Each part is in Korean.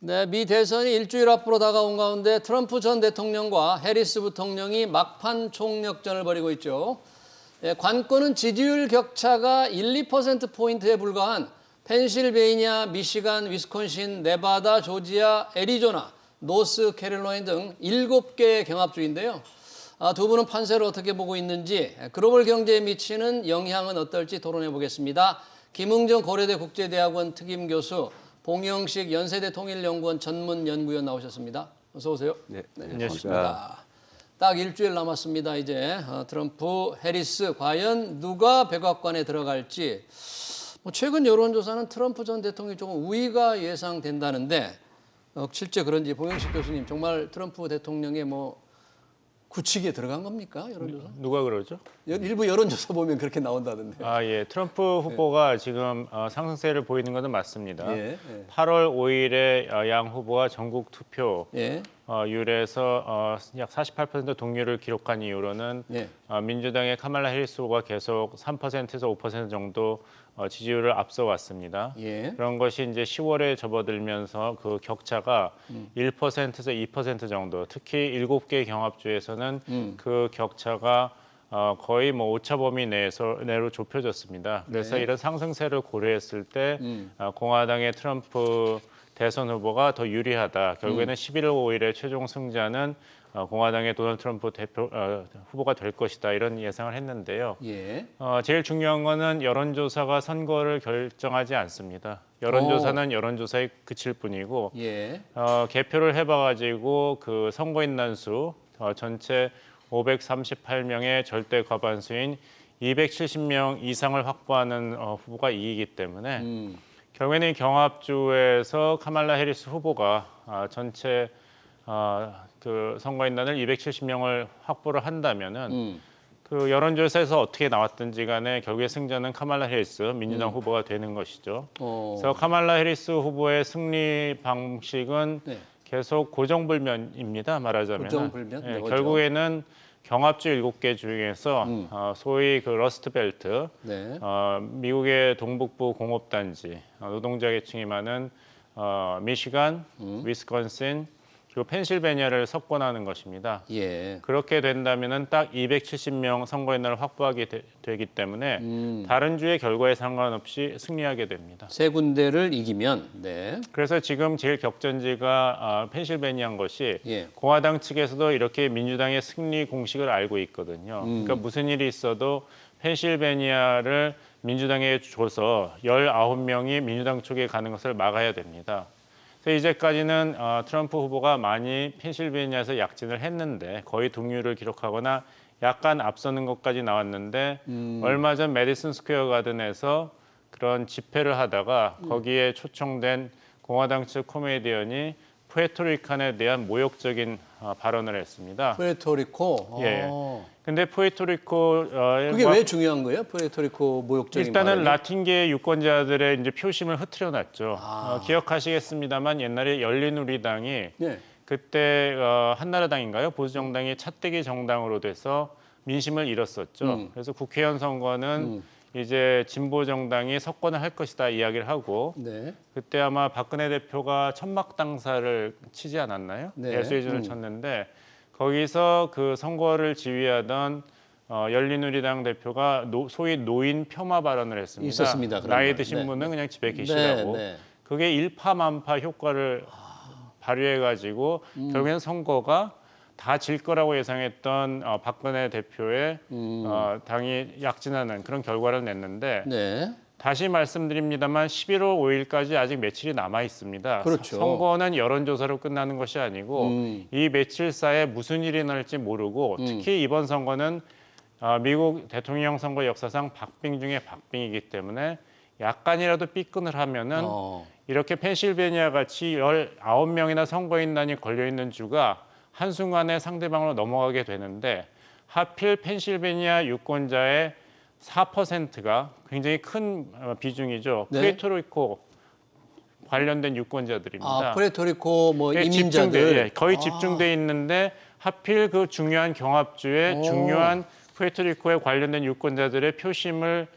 네, 미 대선이 일주일 앞으로 다가온 가운데 트럼프 전 대통령과 해리스 부통령이 막판 총력전을 벌이고 있죠. 네, 관건은 지지율 격차가 1, 2%포인트에 불과한 펜실베이니아, 미시간, 위스콘신, 네바다, 조지아, 애리조나, 노스캐롤라이나 등 7개의 경합주인데요. 두 분은 판세를 어떻게 보고 있는지, 글로벌 경제에 미치는 영향은 어떨지 토론해 보겠습니다. 김응정 고려대 국제대학원 특임교수, 봉영식 연세대 통일연구원 전문연구위원 나오셨습니다. 어서 오세요. 네, 안녕하십니까. 딱 일주일 남았습니다. 이제 트럼프, 해리스 과연 누가 백악관에 들어갈지. 최근 여론조사는 트럼프 전 대통령이 조금 우위가 예상된다는데 실제 그런지 봉영식 교수님 정말 트럼프 대통령의 굳히기에 들어간 겁니까? 여론조사? 누가 그러죠? 일부 여론조사 보면 그렇게 나온다던데. 예. 트럼프 후보가 지금 상승세를 보이는 것은 맞습니다. 예. 8월 5일에 양 후보가 전국 투표 예. 율에서 약 48% 동률을 기록한 이후로는 예. 민주당의 카말라 해리스 후보가 계속 3%에서 5% 정도 지지율을 앞서왔습니다. 예. 그런 것이 이제 10월에 접어들면서 그 격차가 1%에서 2% 정도, 특히 7개 경합주에서는 그 격차가 거의 오차 범위 내로 좁혀졌습니다. 그래서 네. 이런 상승세를 고려했을 때 공화당의 트럼프 대선 후보가 더 유리하다. 결국에는 11월 5일의 최종 승자는 공화당의 도널드 트럼프 후보가 될 것이다. 이런 예상을 했는데요. 예. 제일 중요한 거는 여론조사가 선거를 결정하지 않습니다. 여론조사는 여론조사에 그칠 뿐이고 예. 개표를 해봐가지고 그 선거인단 수 전체 538명의 절대 과반수인 270명 이상을 확보하는 후보가 이기기 때문에 결국에는 이 경합주에서 카말라 해리스 후보가 전체 그 선거인단을 270명을 확보를 한다면은 그 여론조사에서 어떻게 나왔든지 간에 결국에 승자는 카말라 해리스 민주당 후보가 되는 것이죠. 그래서 카말라 해리스 후보의 승리 방식은 네. 계속 고정불변입니다. 말하자면 고정불변? 네, 결국에는 경합주 7개 중에서 소위 그 러스트벨트, 네. 미국의 동북부 공업단지, 노동자 계층이 많은 미시간, 위스콘신, 그리고 펜실베니아를 석권하는 것입니다. 예. 그렇게 된다면은 딱 270명 선거인단을 확보하게 되기 때문에 다른 주의 결과에 상관없이 승리하게 됩니다. 세 군데를 이기면, 네. 그래서 지금 제일 격전지가 펜실베니아인 것이 예. 공화당 측에서도 이렇게 민주당의 승리 공식을 알고 있거든요. 그러니까 무슨 일이 있어도 펜실베니아를 민주당에 줘서 19명이 민주당 쪽에 가는 것을 막아야 됩니다. 그래서 이제까지는 트럼프 후보가 많이 펜실베니아에서 약진을 했는데 거의 동률을 기록하거나 약간 앞서는 것까지 나왔는데 얼마 전 메디슨 스퀘어 가든에서 그런 집회를 하다가 거기에 초청된 공화당 측 코미디언이 푸에르토리칸에 대한 모욕적인 발언을 했습니다. 푸에르토리코. 예. 근데 푸에르토리코 그게 왜 중요한 거예요? 푸에르토리코 모욕적인 일단은 발언이? 라틴계 유권자들의 이제 표심을 흐트려놨죠. 기억하시겠습니다만 옛날에 열린우리당이 네. 그때 한나라당인가요? 보수정당이 차떼기 정당으로 돼서 민심을 잃었었죠. 그래서 국회의원 선거는 이제 진보 정당이 석권을 할 것이다 이야기를 하고 네. 그때 아마 박근혜 대표가 천막 당사를 치지 않았나요? 네. 열쇠전을 쳤는데 거기서 그 선거를 지휘하던 열린우리당 대표가 소위 노인 폄하 발언을 했습니다. 있었습니다. 그런 나이 말. 드신 네. 분은 그냥 집에 계시라고. 네. 그게 일파만파 효과를 발휘해가지고 결국엔 선거가 다 질 거라고 예상했던 박근혜 대표의 당이 약진하는 그런 결과를 냈는데 네. 다시 말씀드립니다만 11월 5일까지 아직 며칠이 남아 있습니다. 그렇죠. 선거는 여론조사로 끝나는 것이 아니고 이 며칠 사이에 무슨 일이 날지 모르고 특히 이번 선거는 미국 대통령 선거 역사상 박빙 중에 박빙이기 때문에 약간이라도 삐끈을 하면은 이렇게 펜실베니아 같이 19명이나 선거인단이 걸려있는 주가 한순간에 상대방으로 넘어가게 되는데 하필 펜실베니아 유권자의 4%가 굉장히 큰 비중이죠. 네. 푸에르토리코 관련된 유권자들입니다. 푸에르토리코 이민자들. 거의 집중돼 있는데 하필 그 중요한 경합주에 중요한 푸에르토리코에 관련된 유권자들의 표심을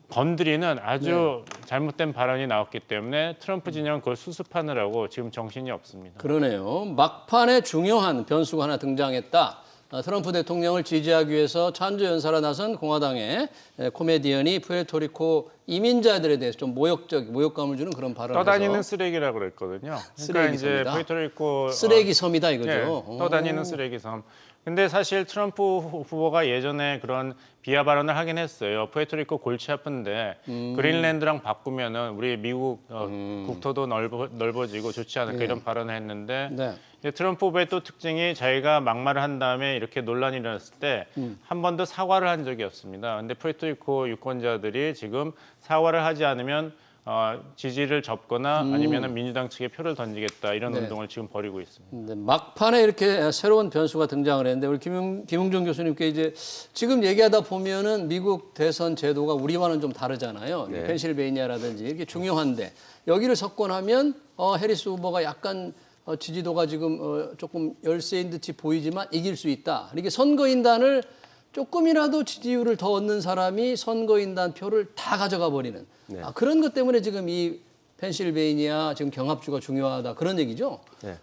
건드리는 아주 잘못된 발언이 나왔기 때문에 트럼프 진영은 그걸 수습하느라고 지금 정신이 없습니다. 그러네요. 막판에 중요한 변수가 하나 등장했다. 트럼프 대통령을 지지하기 위해서 찬조 연사로 나선 공화당의 코미디언이 푸에르토리코 이민자들에 대해서 좀 모욕감을 주는 그런 발언을 떠다니는 해서 쓰레기라고 그랬거든요. 쓰레기 그러니까 이제 섬이다. 푸에르토리코 쓰레기 섬이다 이거죠. 예, 떠다니는 쓰레기 섬. 근데 사실 트럼프 후보가 예전에 그런 비하 발언을 하긴 했어요. 푸에르토리코 골치 아픈데 그린랜드랑 바꾸면은 우리 미국 국토도 넓어지고 좋지 않을까 이런 발언을 했는데 네. 이제 트럼프 후보의 또 특징이 자기가 막말을 한 다음에 이렇게 논란이 일어났을 때 한 번도 사과를 한 적이 없습니다. 근데 푸에르토리코 유권자들이 지금 사과를 하지 않으면 지지를 접거나 아니면은 민주당 측에 표를 던지겠다 이런 운동을 지금 벌이고 있습니다. 네, 막판에 이렇게 새로운 변수가 등장을 했는데 우리 김웅준 교수님께 이제 지금 얘기하다 보면은 미국 대선 제도가 우리와는 좀 다르잖아요. 네. 펜실베이니아라든지 이렇게 중요한데 여기를 석권하면 해리스 후보가 약간 지지도가 지금 조금 열세인 듯이 보이지만 이길 수 있다. 이렇게 선거인단을 조금이라도 지지율을 더 얻는 사람이 선거인단 표를 다 가져가 버리는 그런 것 때문에 지금 이 펜실베이니아 지금 경합주가 중요하다 그런 얘기죠. 네.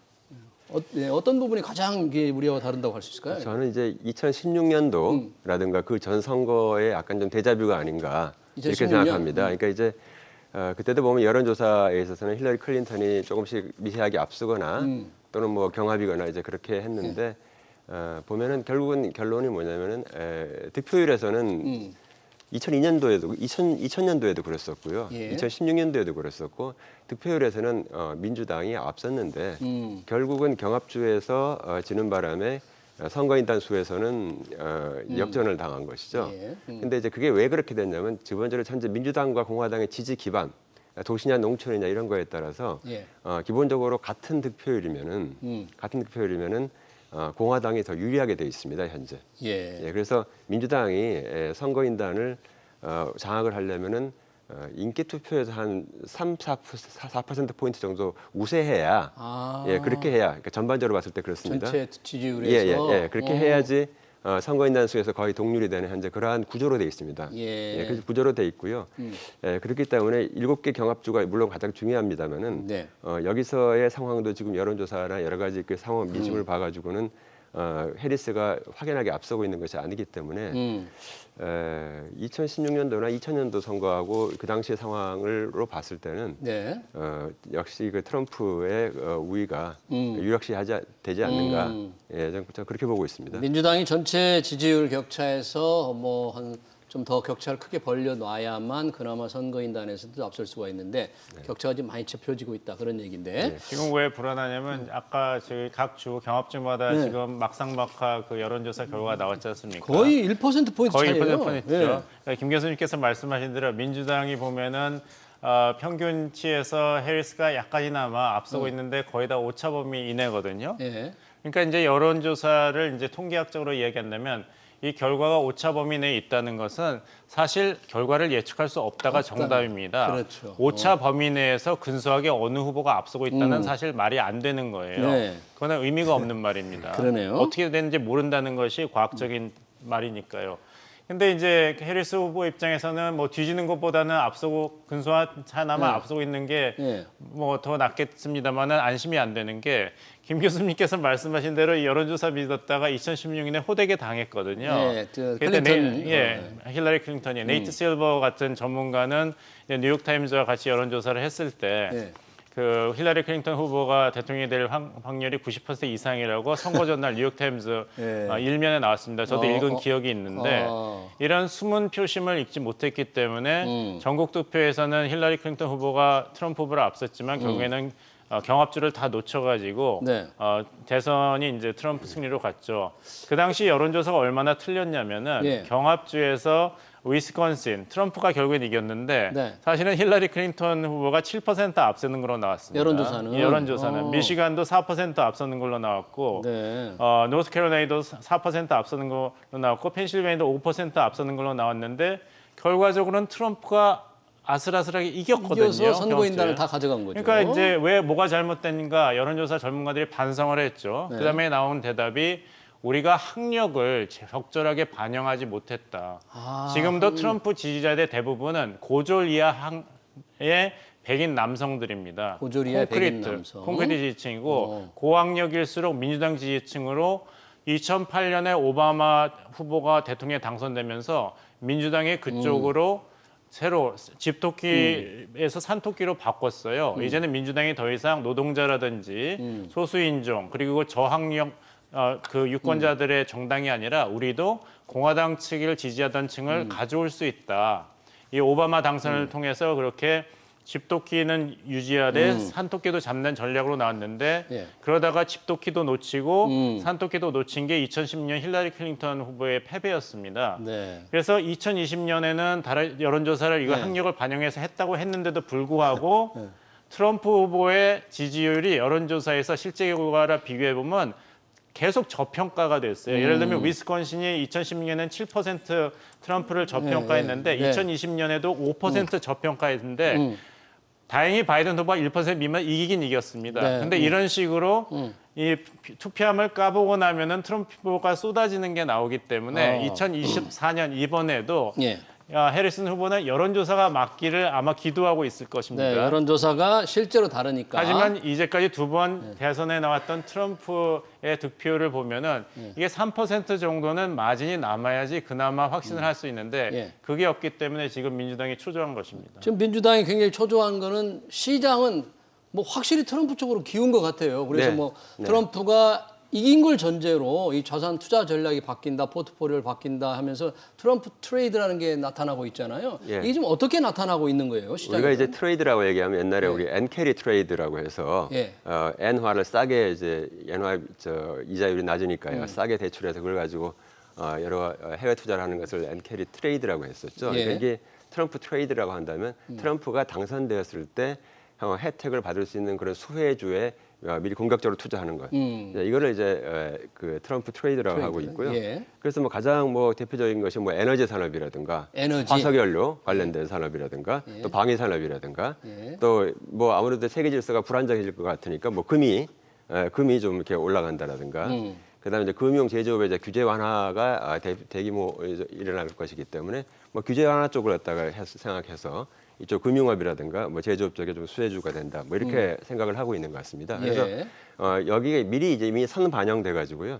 어떤 부분이 가장 이게 우리와 다른다고 할 수 있을까요? 저는 이제 2016년도라든가 그 전 선거에 약간 좀 데자뷰가 아닌가 이렇게 2016년? 생각합니다. 그러니까 이제 그때도 보면 여론조사에 있어서는 힐러리 클린턴이 조금씩 미세하게 앞서거나 또는 뭐 경합이거나 이제 그렇게 했는데 보면은 결국은 결론이 뭐냐면은 득표율에서는 2000년도에도 그랬었고요. 예. 2016년도에도 그랬었고 득표율에서는 민주당이 앞섰는데 결국은 경합주에서 지는 바람에 선거인단 수에서는 역전을 당한 것이죠. 예. 근데 이제 그게 왜 그렇게 됐냐면 기본적으로 현재 민주당과 공화당의 지지 기반 도시냐 농촌이냐 이런 거에 따라서 예. 기본적으로 같은 득표율이면은 공화당이 더 유리하게 돼 있습니다 현재. 예. 그래서 민주당이 선거인단을 장악을 하려면은 인기 투표에서 한 4% 포인트 정도 우세해야 그렇게 해야 그러니까 전반적으로 봤을 때 그렇습니다. 전체 지지율에서 그렇게 해야지 선거인단 수에서 거의 동률이 되는 현재 그러한 구조로 돼 있습니다. 그래서 구조로 돼 있고요. 그렇기 때문에 7개 경합주가 물론 가장 중요합니다만은 네. 여기서의 상황도 지금 여론조사나 여러 가지 그 상황 민심을 봐가지고는 해리스가 확연하게 앞서고 있는 것이 아니기 때문에 2016년도나 2000년도 선거하고 그 당시의 상황으로 봤을 때는 네. 역시 그 트럼프의 우위가 유력시하지 되지 않는가 저는 그렇게 보고 있습니다. 민주당이 전체 지지율 격차에서 뭐 한 좀 더 격차를 크게 벌려놔야만 그나마 선거인단에서도 앞설 수가 있는데 격차가 지금 많이 좁혀지고 있다 그런 얘기인데 지금 왜 불안하냐면 아까 저희 각 주 경합주마다 지금 막상막하 그 여론조사 결과가 나왔지 않습니까? 거의 1%포인트 거의 차이예요. 1%죠. 그러니까 김 교수님께서 말씀하신 대로 민주당이 보면은 평균치에서 해리스가 약간이나마 앞서고 있는데 거의 다 오차 범위 이내거든요. 예. 그러니까 이제 여론조사를 이제 통계학적으로 이야기한다면 이 결과가 오차 범위 내에 있다는 것은 사실 결과를 예측할 수 없다가 정답입니다. 그렇죠. 오차 범위 내에서 근소하게 어느 후보가 앞서고 있다는 사실 말이 안 되는 거예요. 네. 그거는 의미가 없는 말입니다. 그러네요. 어떻게 되는지 모른다는 것이 과학적인 말이니까요. 근데 이제 해리스 후보 입장에서는 뭐 뒤지는 것보다는 앞서고 근소한 차나마 앞서고 있는 게 뭐 더 낫겠습니다만은 안심이 안 되는 게 김 교수님께서 말씀하신 대로 이 여론조사 믿었다가 2016년에 호되게 당했거든요. 클린턴. 힐러리 클린턴이 네이트 실버 같은 전문가는 뉴욕 타임즈와 같이 여론조사를 했을 때. 그 힐러리 클린턴 후보가 대통령이 될 확률이 90% 이상이라고 선거 전날 뉴욕타임즈 일면에 나왔습니다. 저도 읽은 기억이 있는데 이런 숨은 표심을 읽지 못했기 때문에 전국 투표에서는 힐러리 클린턴 후보가 트럼프 후보를 앞섰지만 결국에는 경합주를 다 놓쳐가지고 대선이 이제 트럼프 승리로 갔죠. 그 당시 여론조사가 얼마나 틀렸냐면은 경합주에서 위스콘신, 트럼프가 결국엔 이겼는데 사실은 힐러리 클린턴 후보가 7% 앞서는 걸로 나왔습니다. 여론조사는 미시간도 4% 앞서는 걸로 나왔고 노스캐롤라이나도 4% 앞서는 걸로 나왔고 펜실베이니아도 5% 앞서는 걸로 나왔는데 결과적으로는 트럼프가 아슬아슬하게 이겼거든요. 이겨서 선거인단을 다 가져간 거죠. 그러니까 이제 왜 뭐가 잘못됐는가 여론조사 전문가들이 반성을 했죠. 그다음에 나온 대답이 우리가 학력을 적절하게 반영하지 못했다. 지금도 트럼프 지지자들 대부분은 고졸 이하의 백인 남성들입니다. 고졸 이하의 백인 남성. 콘크리트 지지층이고 고학력일수록 민주당 지지층으로 2008년에 오바마 후보가 대통령에 당선되면서 민주당이 그쪽으로 새로 집토끼에서 산토끼로 바꿨어요. 이제는 민주당이 더 이상 노동자라든지 소수인종 그리고 저학력 그 유권자들의 정당이 아니라 우리도 공화당 측을 지지하던 층을 가져올 수 있다. 이 오바마 당선을 통해서 그렇게 집토끼는 유지하되 산토끼도 잡는 전략으로 나왔는데 예. 그러다가 집토끼도 놓치고 산토끼도 놓친 게 2010년 힐러리 클린턴 후보의 패배였습니다. 네. 그래서 2020년에는 다른 여론조사를 이거 학력을 반영해서 했다고 했는데도 불구하고 트럼프 후보의 지지율이 여론조사에서 실제 결과랑 비교해 보면 계속 저평가가 됐어요. 예를 들면 위스콘신이 2016년에는 7% 트럼프를 저평가했는데 네. 2020년에도 5% 저평가했는데 다행히 바이든 후보가 1% 미만 이기긴 이겼습니다. 네. 근데 이런 식으로 이 투표함을 까보고 나면은 트럼프 후보가 쏟아지는 게 나오기 때문에 2024년 이번에도 예. 해리슨 후보는 여론조사가 맞기를 아마 기도하고 있을 것입니다. 네, 여론조사가 실제로 다르니까. 하지만 이제까지 두 번 대선에 나왔던 트럼프의 득표를 보면은 이게 3% 정도는 마진이 남아야지 그나마 확신을 할 수 있는데 예. 그게 없기 때문에 지금 민주당이 초조한 것입니다. 지금 민주당이 굉장히 초조한 거는 시장은 뭐 확실히 트럼프 쪽으로 기운 것 같아요. 그래서 네. 뭐 네. 트럼프가 이긴 걸 전제로 이 자산 투자 전략이 바뀐다, 포트폴리오를 바뀐다 하면서 트럼프 트레이드라는 게 나타나고 있잖아요. 예. 이게 지금 어떻게 나타나고 있는 거예요, 시장에? 우리가 이제 트레이드라고 얘기하면 옛날에 우리 엔캐리 트레이드라고 해서 예. 엔화를 싸게 이제 엔화 이자율이 낮으니까요. 싸게 대출해서 그걸 가지고 여러 해외 투자를 하는 것을 엔캐리 트레이드라고 했었죠. 예. 그러니까 이게 트럼프 트레이드라고 한다면 트럼프가 당선되었을 때 혜택을 받을 수 있는 그런 수혜주에 미리 공격적으로 투자하는 것. 이거를 이제 그 트럼프 트레이드라고 하고 있고요. 예. 그래서 뭐 가장 뭐 대표적인 것이 뭐 에너지 산업이라든가 에너지. 화석연료 관련된 산업이라든가 또 방위 산업이라든가 예. 또 뭐 아무래도 세계 질서가 불안정해질 것 같으니까 뭐 금이 좀 이렇게 올라간다라든가 그다음에 이제 금융 제조업의 이제 규제 완화가 대규모 일어날 것이기 때문에 뭐 규제 완화 쪽을 갖다가 생각해서 이쪽 금융업이라든가 뭐 제조업 쪽에 좀 수혜주가 된다. 뭐 이렇게 생각을 하고 있는 것 같습니다. 그래서 예. 여기에 미리 이제 이미 선 반영돼 가지고요.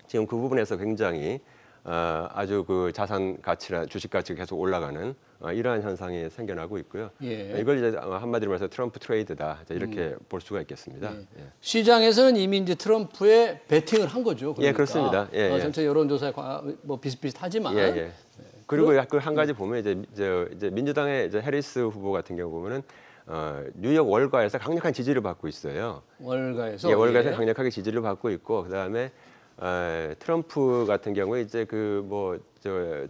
지금 그 부분에서 굉장히 아주 그 자산 가치나 주식 가치가 계속 올라가는 이러한 현상이 생겨나고 있고요. 예. 이걸 이제 한마디로 말해서 트럼프 트레이드다 이렇게 볼 수가 있겠습니다. 예. 시장에서는 이미 이제 트럼프에 베팅을 한 거죠. 그러니까. 예, 그렇습니다. 예, 예. 전체 여론조사에 뭐 비슷비슷하지만. 예, 예. 그리고 그 한 가지 보면 이제 민주당의 이제 해리스 후보 같은 경우 보면은 뉴욕 월가에서 강력한 지지를 받고 있어요. 월가에서. 예, 월가에서 예. 강력하게 지지를 받고 있고 그다음에 트럼프 같은 경우에 이제 그 뭐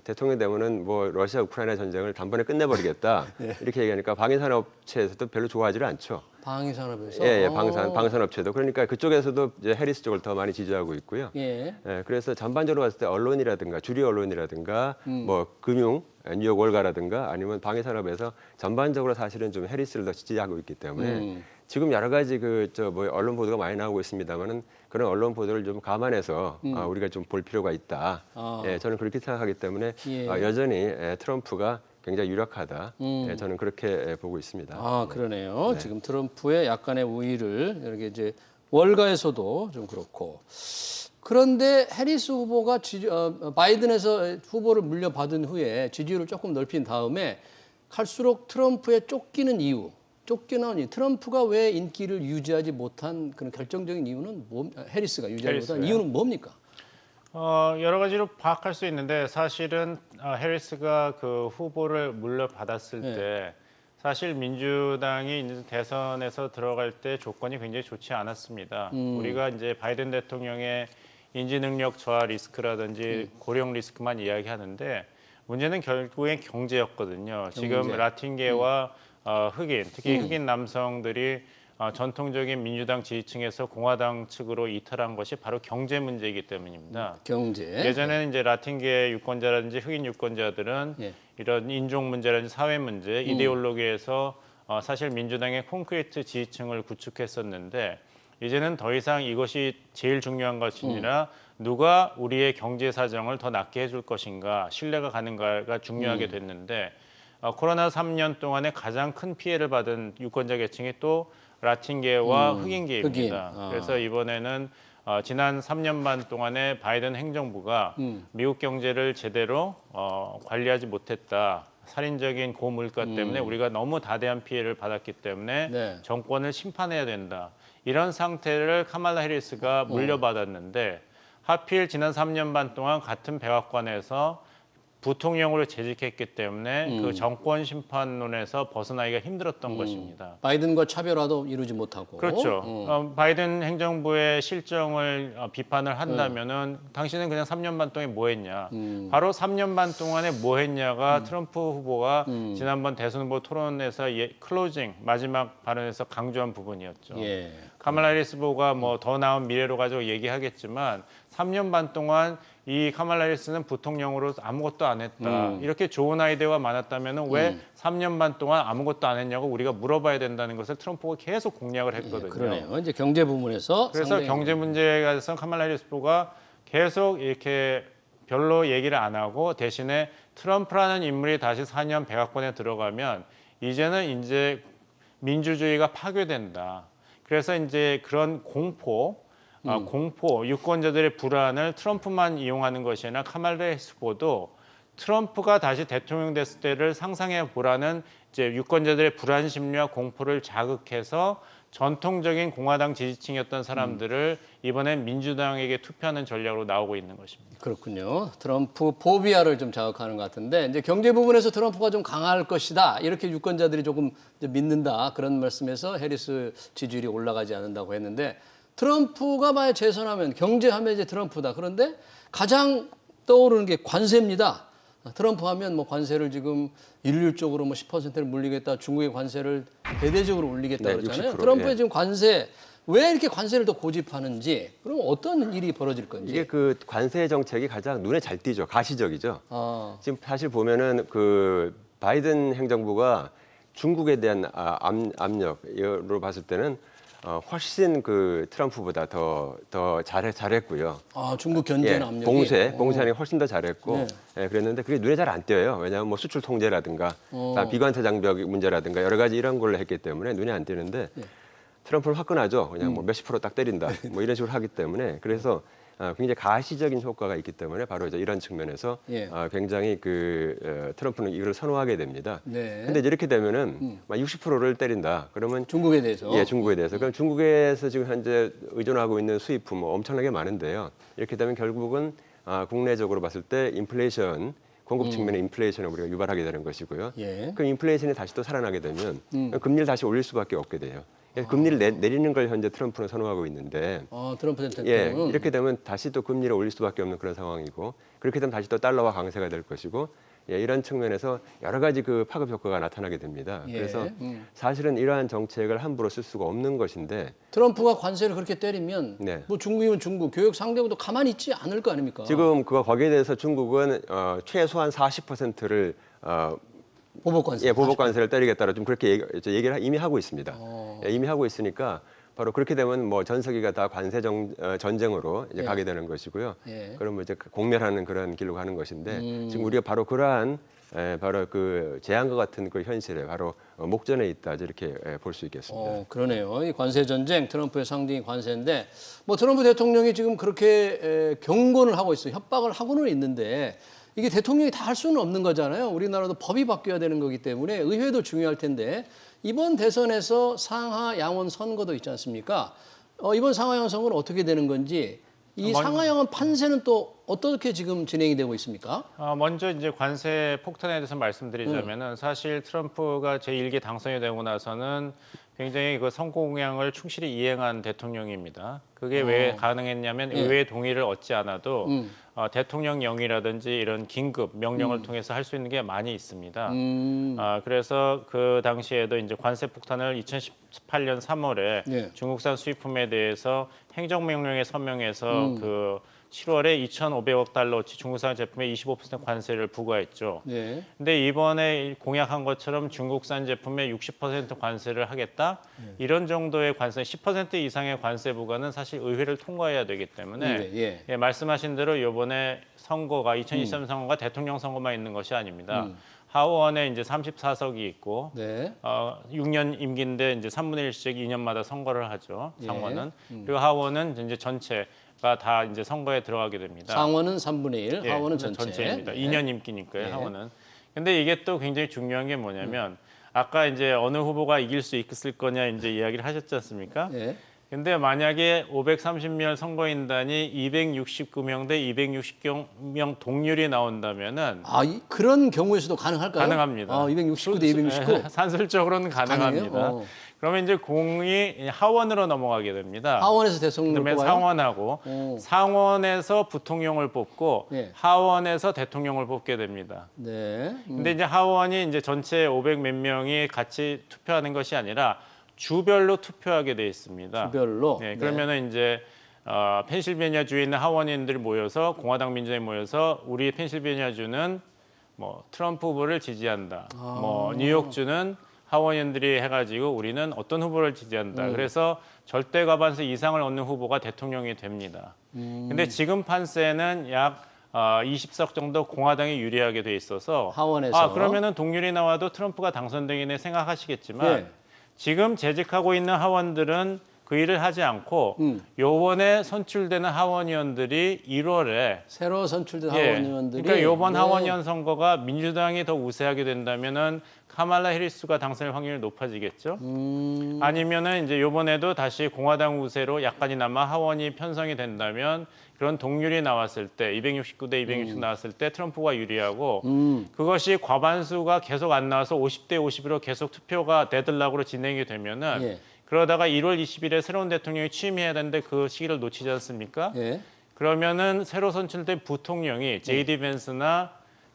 대통령 되면은 뭐 러시아 우크라이나 전쟁을 단번에 끝내버리겠다 이렇게 얘기하니까 방위산업체에서도 별로 좋아하지를 않죠. 방위산업에서. 예, 방산업체도 그러니까 그쪽에서도 이제 해리스 쪽을 더 많이 지지하고 있고요. 예. 그래서 전반적으로 봤을 때 언론이라든가 주류 언론이라든가 뭐 금융, 뉴욕 월가라든가 아니면 방위산업에서 전반적으로 사실은 좀 해리스를 더 지지하고 있기 때문에 지금 여러 가지 뭐 언론 보도가 많이 나오고 있습니다만은 그런 언론 보도를 좀 감안해서 우리가 좀 볼 필요가 있다. 예, 저는 그렇게 생각하기 때문에 예. 여전히 트럼프가 굉장히 유력하다. 예, 저는 그렇게 보고 있습니다. 아, 그러네요. 지금 트럼프의 약간의 우위를 이렇게 이제 월가에서도 좀 그렇고. 그런데 해리스 후보가 바이든에서 후보를 물려받은 후에 지지율을 조금 넓힌 다음에 갈수록 트럼프에 쫓기는 이유, 트럼프가 왜 인기를 유지하지 못한 그런 결정적인 이유는 해리스가 유지하지 못한 이유는 뭡니까? 여러 가지로 파악할 수 있는데 사실은 해리스가 그 후보를 물려받았을 때 사실 민주당이 이제 대선에서 들어갈 때 조건이 굉장히 좋지 않았습니다. 우리가 이제 바이든 대통령의 인지 능력 저하 리스크라든지 고령 리스크만 이야기하는데 문제는 결국엔 경제였거든요. 지금 라틴계와 흑인, 특히 흑인 남성들이 전통적인 민주당 지지층에서 공화당 측으로 이탈한 것이 바로 경제 문제이기 때문입니다. 경제. 예전에는 이제 라틴계 유권자라든지 흑인 유권자들은 이런 인종 문제라든지 사회 문제, 이데올로기에서 사실 민주당의 콘크리트 지지층을 구축했었는데 이제는 더 이상 이것이 제일 중요한 것이 아니라 누가 우리의 경제 사정을 더 낫게 해줄 것인가, 신뢰가 가는가가 중요하게 됐는데 코로나 3년 동안에 가장 큰 피해를 받은 유권자 계층이 또 라틴계와 흑인계입니다. 흑인. 그래서 이번에는 지난 3년 반 동안에 바이든 행정부가 미국 경제를 제대로 관리하지 못했다. 살인적인 고물가 때문에 우리가 너무 다대한 피해를 받았기 때문에 네. 정권을 심판해야 된다. 이런 상태를 카말라 해리스가 물려받았는데 하필 지난 3년 반 동안 같은 백악관에서 부통령으로 재직했기 때문에 그 정권 심판론에서 벗어나기가 힘들었던 것입니다. 바이든과 차별화도 이루지 못하고. 그렇죠. 바이든 행정부의 실정을 비판을 한다면은 당신은 그냥 3년 반 동안에 뭐 했냐. 바로 3년 반 동안에 뭐 했냐가 트럼프 후보가 지난번 대선 후보 토론에서 클로징 마지막 발언에서 강조한 부분이었죠. 예. 카말라 해리스 후보가 뭐 더 나은 미래로 가지고 얘기하겠지만 3년 반 동안 이 카말라 해리스는 부통령으로 아무것도 안 했다. 이렇게 좋은 아이디어가 많았다면 왜 3년 반 동안 아무것도 안 했냐고 우리가 물어봐야 된다는 것을 트럼프가 계속 공략을 했거든요. 그러네요. 이제 경제 부분에서 그래서 상당히 경제 문제에 대해서 카말라 해리스 후보가 계속 이렇게 별로 얘기를 안 하고 대신에 트럼프라는 인물이 다시 4년 백악관에 들어가면 이제는 이제 민주주의가 파괴된다. 그래서 이제 그런 공포, 유권자들의 불안을 트럼프만 이용하는 것이 아니라 카말라 해리스 후보도 트럼프가 다시 대통령 됐을 때를 상상해 보라는 이제 유권자들의 불안 심리와 공포를 자극해서 전통적인 공화당 지지층이었던 사람들을 이번엔 민주당에게 투표하는 전략으로 나오고 있는 것입니다. 그렇군요. 트럼프 포비아를 좀 자극하는 것 같은데 이제 경제 부분에서 트럼프가 좀 강할 것이다. 이렇게 유권자들이 조금 이제 믿는다. 그런 말씀에서 해리스 지지율이 올라가지 않는다고 했는데 트럼프가 만약 재선하면 경제하면 이제 트럼프다. 그런데 가장 떠오르는 게 관세입니다. 트럼프 하면 뭐 관세를 지금 일률적으로 뭐 10%를 물리겠다. 중국의 관세를 대대적으로 올리겠다 네, 그러잖아요. 60%, 트럼프의 예. 지금 관세 왜 이렇게 관세를 더 고집하는지 그럼 어떤 일이 벌어질 건지. 이게 그 관세 정책이 가장 눈에 잘 띄죠. 가시적이죠. 지금 사실 보면은 그 바이든 행정부가 중국에 대한 압력으로 봤을 때는 훨씬 그 트럼프보다 더 잘했고요. 중국 견제는 압력이 봉쇄하는 훨씬 더 잘했고, 네. 예, 그랬는데 그게 눈에 잘 안 띄어요. 왜냐하면 뭐 수출 통제라든가, 비관세 장벽 문제라든가 여러 가지 이런 걸로 했기 때문에 눈에 안 띄는데 트럼프는 화끈하죠. 그냥 뭐 몇십 프로 딱 때린다, 뭐 이런 식으로 하기 때문에 그래서 굉장히 가시적인 효과가 있기 때문에 바로 이제 이런 측면에서 예. 굉장히 트럼프는 이걸 선호하게 됩니다. 네. 근데 이렇게 되면은 60%를 때린다. 그러면 중국에 대해서. 예, 중국에 대해서. 그럼 중국에서 지금 현재 의존하고 있는 수입품 뭐 엄청나게 많은데요. 이렇게 되면 결국은 국내적으로 봤을 때 인플레이션, 공급 측면의 인플레이션을 우리가 유발하게 되는 것이고요. 예. 그 인플레이션이 다시 또 살아나게 되면 금리를 다시 올릴 수밖에 없게 돼요. 그래서 금리를 내리는 걸 현재 트럼프는 선호하고 있는데 트럼프 대통령은 예, 이렇게 되면 다시 또 금리를 올릴 수밖에 없는 그런 상황이고 그렇게 되면 다시 또 달러화 강세가 될 것이고 예, 이런 측면에서 여러 가지 그 파급 효과가 나타나게 됩니다. 예. 그래서 사실은 이러한 정책을 함부로 쓸 수가 없는 것인데 트럼프가 관세를 그렇게 때리면 네. 뭐 중국이면 중국, 교육 상대국도 가만히 있지 않을 거 아닙니까? 지금 거기에 대해서 중국은 최소한 40%를 보복 관세. 예, 보복 관세를 때리겠다라 좀 그렇게 얘기를 이미 하고 있습니다. 예, 이미 하고 있으니까 바로 그렇게 되면 뭐 전 세계가 다 관세 전쟁으로 이제 예. 가게 되는 것이고요. 예. 그러면 이제 공멸하는 그런 길로 가는 것인데 지금 우리가 바로 그러한 바로 그 재앙과 같은 그 현실에 바로 목전에 있다 이렇게 볼 수 있겠습니다. 그러네요. 이 관세 전쟁, 트럼프의 상징이 관세인데 뭐 트럼프 대통령이 지금 그렇게 경고를 하고 있어요. 협박을 하고는 있는데 이게 대통령이 다 할 수는 없는 거잖아요. 우리나라도 법이 바뀌어야 되는 거기 때문에 의회도 중요할 텐데 이번 대선에서 상하 양원 선거도 있지 않습니까? 이번 상하 양원 선거는 어떻게 되는 건지 이 상하 양원 판세는 또 어떻게 지금 진행이 되고 있습니까? 먼저 이제 관세 폭탄에 대해서 말씀드리자면은 사실 트럼프가 제1기 당선이 되고 나서는 굉장히 그 선거 공약을 충실히 이행한 대통령입니다. 그게 왜 가능했냐면 의회의 동의를 얻지 않아도 대통령령이라든지 이런 긴급 명령을 통해서 할 수 있는 게 많이 있습니다. 그래서 그 당시에도 이제 관세 폭탄을 2018년 3월에 네. 중국산 수입품에 대해서 행정명령에 서명해서 그 7월에 2,500억 달러치 중국산 제품에 25% 관세를 부과했죠. 예. 근데 이번에 공약한 것처럼 중국산 제품에 60% 관세를 하겠다. 이런 정도의 관세, 10% 이상의 관세 부과는 사실 의회를 통과해야 되기 때문에 예. 예, 말씀하신 대로 이번에 선거가 2023 선거가 대통령 선거만 있는 것이 아닙니다. 하원에 이제 34석이 있고 네. 6년 임기인데 이제 3분의 1씩 2년마다 선거를 하죠. 예. 상원은. 그리고 하원은 이제 전체가 다 이제 선거에 들어가게 됩니다. 상원은 3분의 1, 예, 하원은 전체. 전체입니다. 네. 2년 임기니까요, 네. 하원은. 근데 이게 또 굉장히 중요한 게 뭐냐면 아까 이제 어느 후보가 이길 수 있을 거냐 이제 이야기를 하셨지 않습니까? 예. 근데 만약에 530명 선거인단이 269명 대 260명 동률이 나온다면은 그런 경우에서도 가능할까요? 가능합니다. 269 대 269. 산술적으로는 가능합니다. 가능해요? 그러면 이제 공이 하원으로 넘어가게 됩니다. 하원에서 대통령을 그다음에 뽑아요? 상원하고 오. 상원에서 부통령을 뽑고 예. 하원에서 대통령을 뽑게 됩니다. 네. 근데 이제 하원이 이제 전체 500 몇 명이 같이 투표하는 것이 아니라 주별로 투표하게 돼 있습니다. 주별로. 네, 그러면은 이제 펜실베니아 주에 있는 하원인들이 모여서 공화당 민주당이 모여서 우리 펜실베니아 주는 뭐 트럼프 후보를 지지한다. 뭐 뉴욕주는 하원인들이 해가지고 우리는 어떤 후보를 지지한다. 그래서 절대 과반수 이상을 얻는 후보가 대통령이 됩니다. 근데 지금 판세는 약 20석 정도 공화당이 유리하게 돼 있어서 하원에서. 그러면은 동률이 나와도 트럼프가 당선되겠네 생각하시겠지만 예. 지금 재직하고 있는 하원들은 그 일을 하지 않고 요번에 선출되는 하원의원들이 1월에 새로 선출된 하원의원들이. 그러니까 요번 네. 하원의원 선거가 민주당이 더 우세하게 된다면은 카말라 해리스가 당선일 확률이 높아지겠죠. 아니면은 이제 요번에도 다시 공화당 우세로 약간이나마 하원이 편성이 된다면 그런 동률이 나왔을 때 269 대 260 나왔을 때 트럼프가 유리하고 그것이 과반수가 계속 안 나와서 50대 50으로 계속 투표가 데들락으로 진행이 되면은 예. 그러다가 1월 20일에 새로운 대통령이 취임해야 되는데 그 시기를 놓치지 않습니까? 예. 그러면은 새로 선출된 부통령이 제이디 벤스나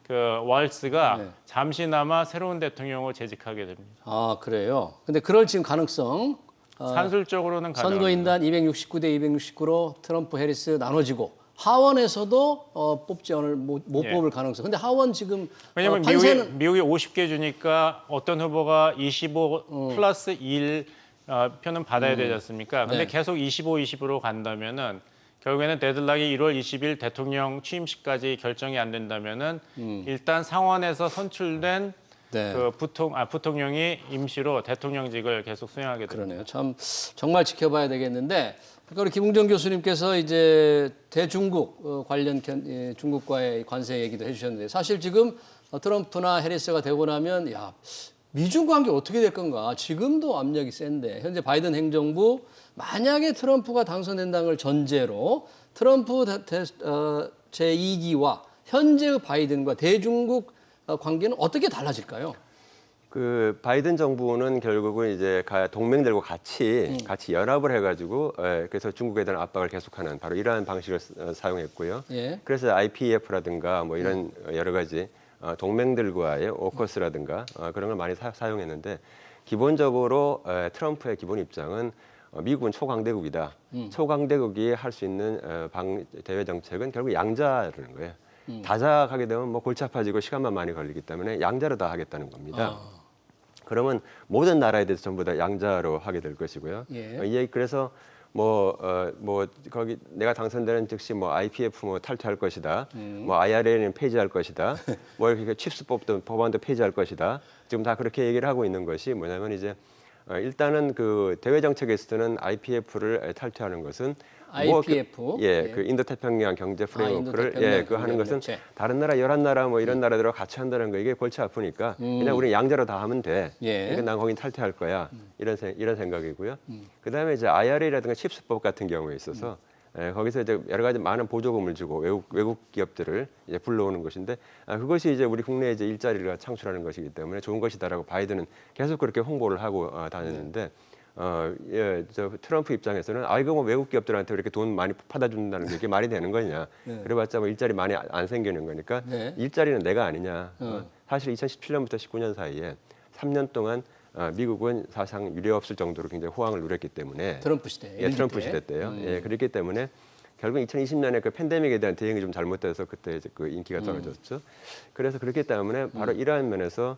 그 월스가 네. 잠시나마 새로운 대통령을 재직하게 됩니다. 그래요. 근데 그럴 지금 가능성. 산술적으로는 가능합니다. 선거인단 269 대 269로 트럼프 해리스 나눠지고 하원에서도 뽑지 않을 못 예. 뽑을 가능성. 근데 하원 지금 왜냐하면 판세는 미국이 50개 주니까 어떤 후보가 25 플러스 1 표는 받아야 되지 않습니까? 근데 네. 계속 25, 20으로 간다면은 결국에는 데들락이 1월 20일 대통령 취임식까지 결정이 안 된다면은 일단 상원에서 선출된 네. 그 부통령이 임시로 대통령직을 계속 수행하게 됩니다. 그러네요. 참 정말 지켜봐야 되겠는데 그러니까 우리 김웅정 교수님께서 이제 대중국 관련 중국과의 관세 얘기도 해주셨는데 사실 지금 트럼프나 해리스가 되고 나면 미중 관계 어떻게 될 건가 지금도 압력이 센데 현재 바이든 행정부 만약에 트럼프가 당선된다는 걸 전제로 트럼프 제2기와 현재의 바이든과 대중국 관계는 어떻게 달라질까요? 그 바이든 정부는 결국은 이제 동맹들과 같이 연합을 해가지고 그래서 중국에 대한 압박을 계속하는 바로 이러한 방식을 사용했고요. 예. 그래서 IPEF라든가 뭐 이런 여러 가지 동맹들과의 오커스라든가 그런 걸 많이 사용했는데 기본적으로 트럼프의 기본 입장은 미국은 초강대국이다. 초강대국이 할 수 있는 대외 정책은 결국 양자라는 거예요. 다자하게 되면 뭐 골치 아파지고 시간만 많이 걸리기 때문에 양자로 다 하겠다는 겁니다. 그러면 모든 나라에 대해서 전부 다 양자로 하게 될 것이고요. 예. 그래서 뭐 거기 내가 당선되는 즉시 뭐 IPF 뭐 탈퇴할 것이다. 뭐 IRA는 폐지할 것이다. 뭐 이렇게 칩스 법안도 폐지할 것이다. 지금 다 그렇게 얘기를 하고 있는 것이 뭐냐면 이제 일단은 그 대외 정책에서는 IPF를 탈퇴하는 것은 IPF 그 인도태평양 경제 프레임워크를 인도태평양 그 하는 것은 경제. 다른 나라 11나라 뭐 이런 나라들하고 같이 한다는 거 이게 골치 아프니까 그냥 우리 양자로 다 하면 돼. 예. 그러니까 난 거긴 탈퇴할 거야. 이런 생각이고요. 그다음에 이제 IRA라든가 칩스법 같은 경우에 있어서 거기서 이제 여러 가지 많은 보조금을 주고 외국 기업들을 이제 불러오는 것인데 그것이 이제 우리 국내에 이제 일자리를 창출하는 것이기 때문에 좋은 것이다라고 바이든은 계속 그렇게 홍보를 하고 다녔는데 저 트럼프 입장에서는 이거 뭐 외국 기업들한테 이렇게 돈 많이 퍼다 준다는 게 이게 말이 되는 거냐? 그래봤자 뭐 일자리 많이 안 생기는 거니까 일자리는 내가 아니냐? 사실 2017년부터 19년 사이에 3년 동안 미국은 사실상 유례 없을 정도로 굉장히 호황을 누렸기 때문에 트럼프 시대. 트럼프 시대 때요. 그렇기 때문에 결국 2020년에 그 팬데믹에 대한 대응이 좀 잘못돼서 그때 이제 그 인기가 떨어졌죠. 그래서 그렇기 때문에 바로 이러한 면에서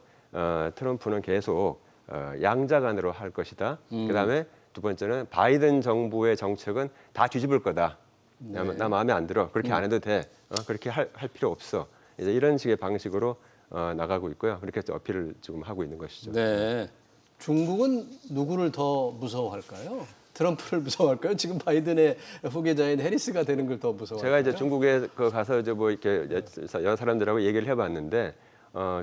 트럼프는 계속 양자간으로 할 것이다. 그다음에 두 번째는 바이든 정부의 정책은 다 뒤집을 거다. 나 마음에 안 들어. 그렇게 안 해도 돼. 그렇게 할 필요 없어. 이제 이런 식의 방식으로 나가고 있고요. 그렇게 어필을 지금 하고 있는 것이죠. 네. 중국은 누구를 더 무서워할까요? 트럼프를 무서워할까요? 지금 바이든의 후계자인 해리스가 되는 걸 더 무서워할까요? 제가 이제 중국에 가서 이제 뭐 이렇게 여러 사람들하고 얘기를 해봤는데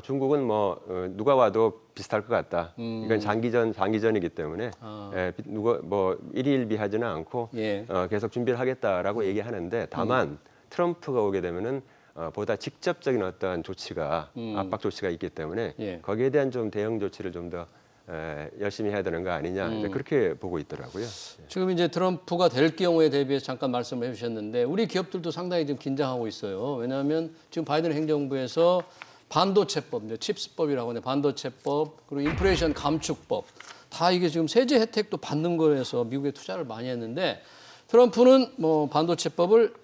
중국은 뭐 누가 와도 비슷할 것 같다. 이건 장기전이기 때문에 누가 뭐 일희일비하지는 않고 예. 계속 준비를 하겠다라고 얘기하는데 다만 트럼프가 오게 되면은 보다 직접적인 어떠한 조치가 압박 조치가 있기 때문에 예. 거기에 대한 좀 대응 조치를 좀 더 열심히 해야 되는 거 아니냐 이제 그렇게 보고 있더라고요. 지금 이제 트럼프가 될 경우에 대비해서 잠깐 말씀을 해주셨는데 우리 기업들도 상당히 좀 긴장하고 있어요. 왜냐하면 지금 바이든 행정부에서 반도체법, 이제 칩스법이라고 하는 반도체법, 그리고 인플레이션 감축법 다 이게 지금 세제 혜택도 받는 거에서 미국에 투자를 많이 했는데 트럼프는 뭐 반도체법을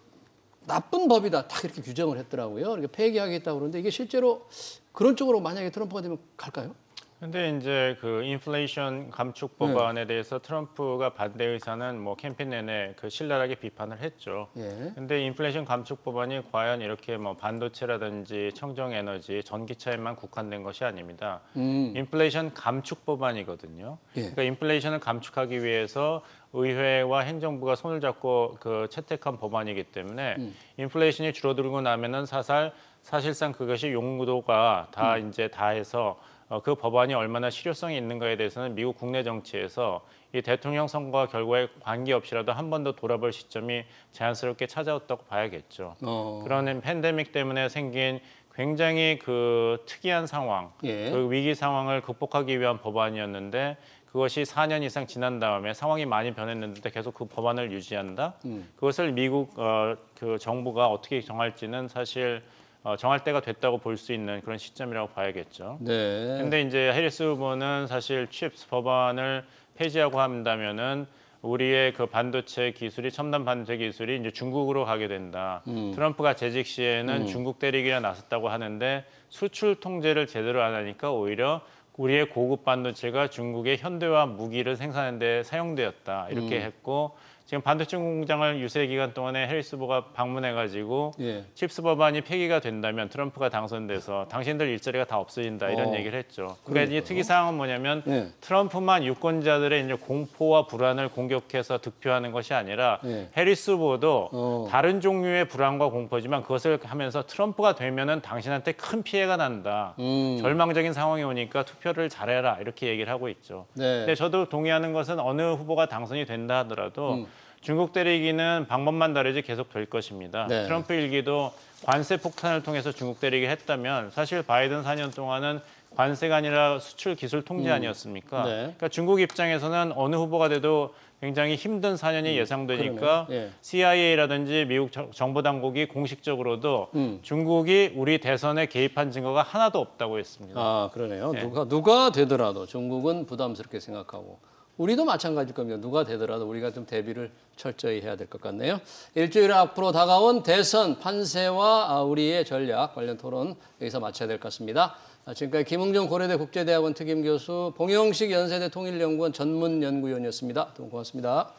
나쁜 법이다 딱 이렇게 규정을 했더라고요. 이렇게 폐기하겠다고 그러는데 이게 실제로 그런 쪽으로 만약에 트럼프가 되면 갈까요? 근데 이제 그 인플레이션 감축 법안에 대해서 트럼프가 반대 의사는 뭐 캠페인 내내 그 신랄하게 비판을 했죠. 예. 근데 인플레이션 감축 법안이 과연 이렇게 뭐 반도체라든지 청정 에너지, 전기차에만 국한된 것이 아닙니다. 인플레이션 감축 법안이거든요. 예. 그러니까 인플레이션을 감축하기 위해서 의회와 행정부가 손을 잡고 그 채택한 법안이기 때문에 인플레이션이 줄어들고 나면은 사실상 그것이 용도가 다 이제 다해서 그 법안이 얼마나 실효성이 있는가에 대해서는 미국 국내 정치에서 이 대통령 선거 결과에 관계없이라도 한 번 더 돌아볼 시점이 자연스럽게 찾아왔다고 봐야겠죠. 그런 팬데믹 때문에 생긴 굉장히 그 특이한 상황, 예. 그 위기 상황을 극복하기 위한 법안이었는데 그것이 4년 이상 지난 다음에 상황이 많이 변했는데 계속 그 법안을 유지한다. 그것을 미국 그 정부가 어떻게 정할지는 사실 정할 때가 됐다고 볼 수 있는 그런 시점이라고 봐야겠죠. 네. 근데 이제 해리스 후보는 사실 칩스 법안을 폐지하고 한다면은 우리의 그 반도체 기술이 첨단 반도체 기술이 이제 중국으로 가게 된다. 트럼프가 재직 시에는 중국 때리기가 나섰다고 하는데 수출 통제를 제대로 안 하니까 오히려 우리의 고급 반도체가 중국의 현대화 무기를 생산하는 데 사용되었다. 이렇게 했고 지금 반도체 공장을 유세 기간 동안에 해리스 후보가 방문해가지고 예. 칩스 법안이 폐기가 된다면 트럼프가 당선돼서 당신들 일자리가 다 없어진다 이런 얘기를 했죠. 그러니까 이 특이 사항은 뭐냐면 예. 트럼프만 유권자들의 이제 공포와 불안을 공격해서 득표하는 것이 아니라 예. 해리스 후보도 다른 종류의 불안과 공포지만 그것을 하면서 트럼프가 되면은 당신한테 큰 피해가 난다. 절망적인 상황이 오니까 투표를 잘해라 이렇게 얘기를 하고 있죠. 네. 근데 저도 동의하는 것은 어느 후보가 당선이 된다 하더라도 중국 때리기는 방법만 다르지 계속 될 것입니다. 네. 트럼프 일기도 관세 폭탄을 통해서 중국 때리기 했다면 사실 바이든 4년 동안은 관세가 아니라 수출 기술 통제 아니었습니까? 네. 그러니까 중국 입장에서는 어느 후보가 돼도 굉장히 힘든 4년이 예상되니까 그러네. 예. CIA라든지 미국 정보당국이 공식적으로도 중국이 우리 대선에 개입한 증거가 하나도 없다고 했습니다. 아, 그러네요. 누가 되더라도 중국은 부담스럽게 생각하고 우리도 마찬가지일 겁니다. 누가 되더라도 우리가 좀 대비를 철저히 해야 될 것 같네요. 일주일 앞으로 다가온 대선 판세와 우리의 전략 관련 토론 여기서 마쳐야 될 것 같습니다. 지금까지 김웅정 고려대 국제대학원 특임교수, 봉영식 연세대 통일연구원 전문연구위원이었습니다. 두 분 고맙습니다.